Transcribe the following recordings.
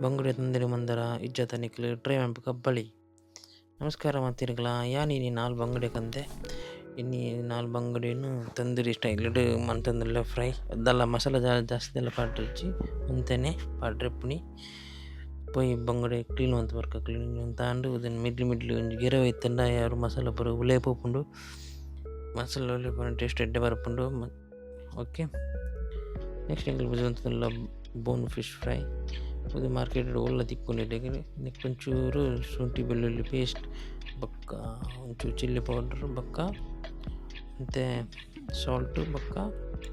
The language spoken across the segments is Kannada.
ಬಂಗುಡೆ ತಂದಿರಿ ಮಂದರ ಇಜ್ಜತ ನಿಕ್ಲು ಟ್ರೈ ಮಾಡ್ಬೇಕು ಬಳಿ. ನಮಸ್ಕಾರ ಮಾತಿರ್ಗಳ ಯಾನ್ ಇನಿ 4 ಬಂಗುಡೆ ಕಂದೆ ಇನಿ 4 ಬಂಗುಡೆನು ತಂದೂರಿ ಸ್ಟೈಲ್ ಮಂತಂದಿಲ್ಲ ಫ್ರೈ ಅದೆಲ್ಲ ಮಸಾಲ ಜಾಸ್ತಿ ಎಲ್ಲ ಪಾಡ್ರಿಚ್ಚಿ ಅಂತೆಯೇ ಪಾಡ್ರೆಪ್ಪುನಿ ಪೊಯ್ ಬಂಗುಡೆ ಕ್ಲೀನ್ ಅಂತ ಬರ್ಕ ಕ್ಲೀನ್ ಅಂತ ಅಂಡು ಇದನ್ನು ಮಿಡ್ಲಿ ಒಂಜಿ ಗೆರೆ ಒಯ್ತಂಡ ಯಾರು ಮಸಾಲ ಪೂರ ಉಲೆ ಪೋಪುಂಡು ಮಸಾಲ ಉಲೆ ಪೋನ ಟೇಸ್ಟ್ ಎಡ್ಡೆ ಬರ್ಪುಂಡು. ಓಕೆ, ನೆಕ್ಸ್ಟ್ ಎಂಕಲ್ ಬುಜೊಂತಲ್ಲ ಬೋನ್ ಫಿಶ್ ಫ್ರೈ ಇದು ಮಾರ್ಕೆಟ್ ಒಳ್ಳೆ ತಿಕ್ಕೊಂಡಿದ್ದೆ. ನೆಕ್ಸ್ಟ್ ಒಂಚೂರು ಶುಂಠಿ ಬೆಳ್ಳುಳ್ಳಿ ಪೇಸ್ಟ್ ಬೊಕ್ಕ ಒಂಚೂರು ಚಿಲ್ಲಿ ಪೌಡರ್ ಬೊಕ್ಕ ಮತ್ತು ಸಾಲ್ಟು ಬೊಕ್ಕ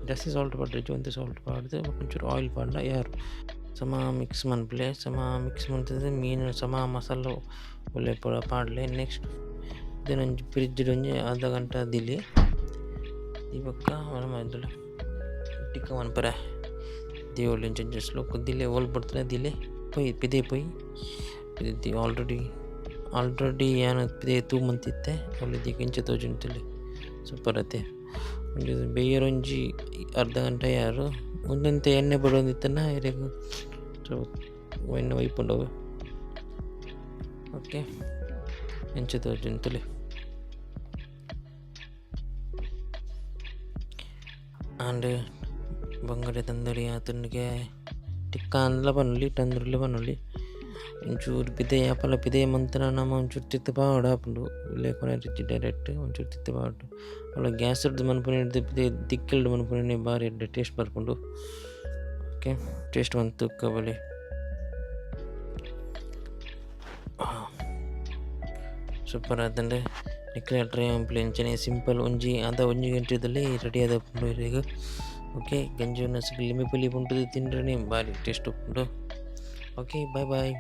ಜಾಸ್ತಿ ಸಾಲ್ಟ್ ಪಾಡ್ರೆ ಒಂತೆ ಸಾಲ್ಟ್ ಪಾಡ್ದು ಒಂಚೂರು ಆಯಿಲ್ ಪಾಡ್ದ ಯಾರು ಸಮ ಮಿಕ್ಸ್ ಮನ್ಪಲೆ ಸಮ ಮಿಕ್ಸ್ ಮಾಡ್ತಿದ್ದೆ ಮೀನು ಸಮ ಮಸಾಲ ಒಳ್ಳೆ ಪಾಡ್ಲೆ. ನೆಕ್ಸ್ಟ್ ಇದನ್ನೊಂದು ಫ್ರಿಡ್ಜ್ ಒಂಜಿ ಅರ್ಧ ಗಂಟೆ ದಿಲಿ ಈ ಬೊಕ್ಕ ಮಾಡಿದ್ರೆ ಟಿಕ್ಕ ಮನ್ಪರೆ ದೇವಳ್ಳಿ ಒಂಚೂರು ಸ್ಲೋ ದಿಲೆ ಓಲ್ ಬಿಡ್ತಾರೆ ದಿಲೆ ಪೊಯ್ ಪಿದೆ ಪೊಯ್ ಪಿದೆ ಆಲ್ರೆಡಿ ಏನು ಪಿದೆ ತೂ ಮಂತಿತ್ತೆ ಒಳ್ಳೆ ಕೆಂಚ ತೋಜುಂಟಲ್ಲಿ ಸೂಪರ್ ಅತ್ತೆ ಒಂಜಿ ಬೇಯರೊಂಜಿ ಅರ್ಧ ಗಂಟೆ ಯಾರು ಒಂದಂತೆ ಎಣ್ಣೆ ಬಿಡೋದಿತ್ತನ ಹಿರಿಯು ಸೊ ಎಣ್ಣೆ ಒಯ್ಪುಂಡವು. ಓಕೆ, ಎಂಚ ತೋಜುಂಟಲ್ಲಿ ಆಂಡ್ ಬಂಗುಡೆ ತಂದೂರಿ ಆತನಿಗೆ ಟಿಕ್ಕ ಅಂದ್ಲ ಬನ್ನುಳ್ಳಿ ತಂದೂರಿಲಿ ಬನ್ನುಳ್ಳಿ ಒಂಚೂರು ಪಿದೆ ಯಾಪಲ್ಲ ಪಿದೆ ಮಂತ್ರ ನಮ್ಮ ಒಂಚೂರು ತಿತ್ತು ಪಾವಡ ಹಾಪುಂಡು ಇಲ್ಲೇ ಕೊನೆ ರಿಚ್ಚಿ ಡೈರೆಕ್ಟ್ ಒಂಚೂರು ತಿತ್ತು ಪಾವಡು ಅವಳ ಗ್ಯಾಸ್ ಹಿಡ್ದು ಮನ್ಪುನಿ ಹಿಡ್ದು ಪಿದೆ ದಿಕ್ಕಿಲ್ಡು ಮನ್ಪುನಿ ಭಾರಿ ಎಡ್ಡೆ ಟೇಸ್ಟ್ ಬರ್ಪುಂಡು. ಓಕೆ, ಟೇಸ್ಟ್ ಬಂತು ಕಬಲಿ ಸೂಪರ್ ಆದಂಡೆ ನಿಕ್ಲೆ ಟ್ರೈ ಆಂಪ್ಲೆ ಎಂಚನೆ ಸಿಂಪಲ್ ಒಂಜಿ ಗಂಟೆದಲ್ಲಿ ರೆಡಿ ಆದ ಪುಂಡು ಈಗ. ಓಕೆ, ಗಂಜಿ ಸಿಗಲಿ ಲಿಂಬೆ ಪುಲಿ ಪುಂಟು ತಿಂಡ್ರೆ ಭಾರಿ ಟೇಸ್ಟ್ ಉಂಟು. ಓಕೆ, ಬಾಯ್ ಬಾಯ್.